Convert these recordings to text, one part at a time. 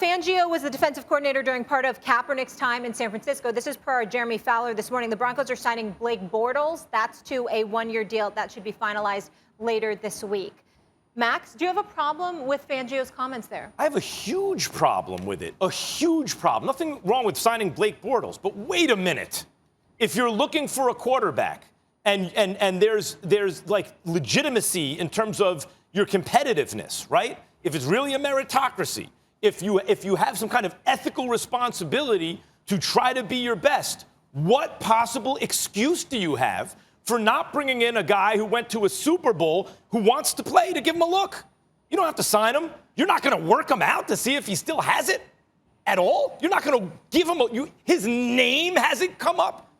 Fangio was the defensive coordinator during part of Kaepernick's time in San Francisco. This is per Jeremy Fowler this morning. The Broncos are signing Blake Bortles. That's to a one-year deal that should be finalized later this week. Max, do you have a problem with Fangio's comments there? I have a huge problem with it. A huge problem. Nothing wrong with signing Blake Bortles, but wait a minute. If you're looking for a quarterback and there's like legitimacy in terms of your competitiveness, right? If it's really a meritocracy, if you have some kind of ethical responsibility to try to be your best, what possible excuse do you have for not bringing in a guy who went to a Super Bowl who wants to play to give him a look? You don't have to sign him. You're not going to work him out to see if he still has it at all. You're not going to give him his name hasn't come up.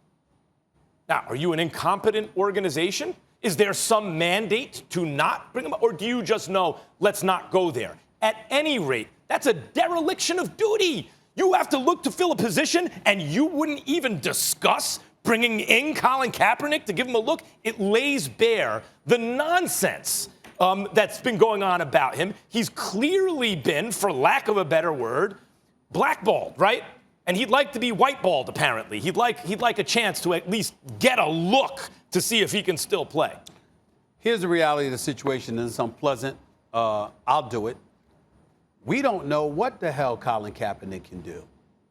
Now, are you an incompetent organization? Is there some mandate to not bring him up? Or do you just know, let's not go there? At any rate, that's a dereliction of duty. You have to look to fill a position, and you wouldn't even discuss bringing in Colin Kaepernick to give him a look. It lays bare the nonsense that's been going on about him. He's clearly been, for lack of a better word, blackballed, right? And he'd like to be whiteballed, apparently. He'd like a chance to at least get a look to see if he can still play. Here's the reality of the situation, and it's unpleasant. I'll do it. We don't know what the hell Colin Kaepernick can do.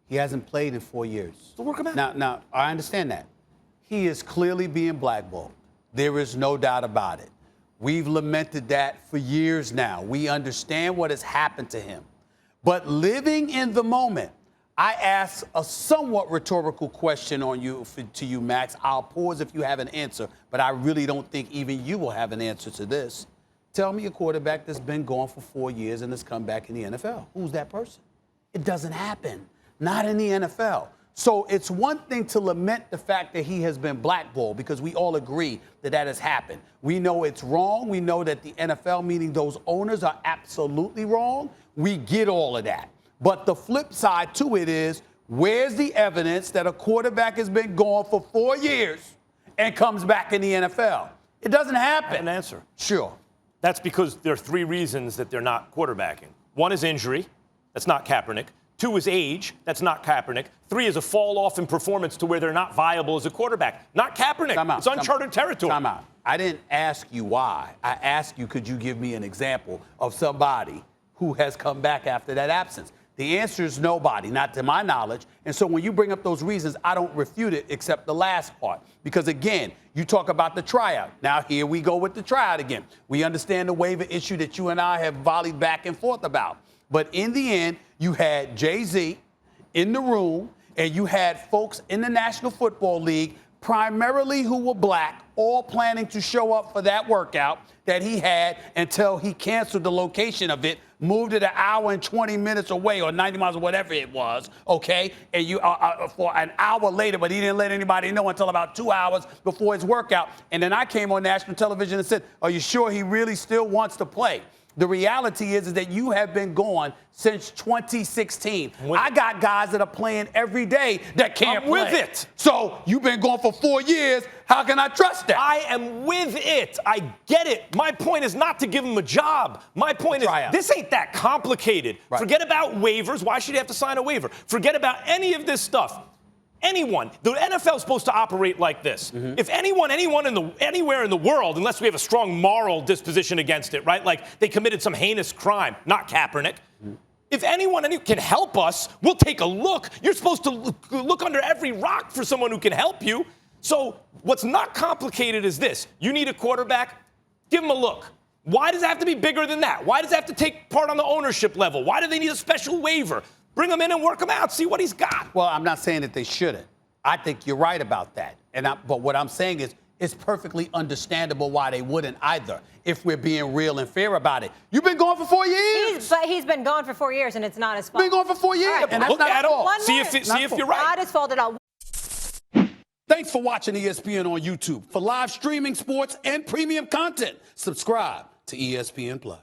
He hasn't played in 4 years. So work him out. Now, I understand that. He is clearly being blackballed. There is no doubt about it. We've lamented that for years now. We understand what has happened to him. But living in the moment, I ask a somewhat rhetorical question to you, Max. I'll pause if you have an answer, but I really don't think even you will have an answer to this. Tell me a quarterback that's been gone for 4 years and has come back in the NFL. Who's that person? It doesn't happen. Not in the NFL. So it's one thing to lament the fact that he has been blackballed, because we all agree that that has happened. We know it's wrong. We know that the NFL, meaning those owners, are absolutely wrong. We get all of that. But the flip side to it is, where's the evidence that a quarterback has been gone for 4 years and comes back in the NFL? It doesn't happen. I have an answer. Sure. That's because there are 3 reasons that they're not quarterbacking. 1 is injury. That's not Kaepernick. 2 is age. That's not Kaepernick. 3 is a fall off in performance to where they're not viable as a quarterback. Not Kaepernick. Time out. It's uncharted territory. Time out. I didn't ask you why. I asked you, could you give me an example of somebody who has come back after that absence? The answer is nobody, not to my knowledge. And so when you bring up those reasons, I don't refute it except the last part. Because, again, you talk about the tryout. Now, here we go with the tryout again. We understand the waiver issue that you and I have volleyed back and forth about. But in the end, you had Jay-Z in the room, and you had folks in the National Football League, primarily who were black, all planning to show up for that workout that he had until he canceled the location of it, moved it an hour and 20 minutes away, or 90 miles or whatever it was, okay? And you for an hour later, but he didn't let anybody know until about 2 hours before his workout. And then I came on national television and said, are you sure he really still wants to play? The reality is that you have been gone since 2016. I got guys that are playing every day that can't play. I'm with it. So you've been gone for 4 years. How can I trust that? I am with it. I get it. My point is not to give him a job. My point is, this ain't that complicated. Right. Forget about waivers. Why should he have to sign a waiver? Forget about any of this stuff. Anyone, the NFL is supposed to operate like this. Mm-hmm. If anyone anywhere in the world, unless we have a strong moral disposition against it, right? Like they committed some heinous crime, not Kaepernick. Mm-hmm. If anyone can help us, we'll take a look. You're supposed to look under every rock for someone who can help you. So what's not complicated is this. You need a quarterback, give him a look. Why does it have to be bigger than that? Why does it have to take part on the ownership level? Why do they need a special waiver? Bring him in and work him out. See what he's got. Well, I'm not saying that they shouldn't. I think you're right about that. But what I'm saying is it's perfectly understandable why they wouldn't either, if we're being real and fair about it. You've been gone for 4 years. He's been gone for 4 years, and it's not his fault. Been gone for 4 years, right, and that's not his fault. See if you're right. Not his fault at all. Thanks for watching ESPN on YouTube. For live streaming, sports, and premium content, subscribe to ESPN+.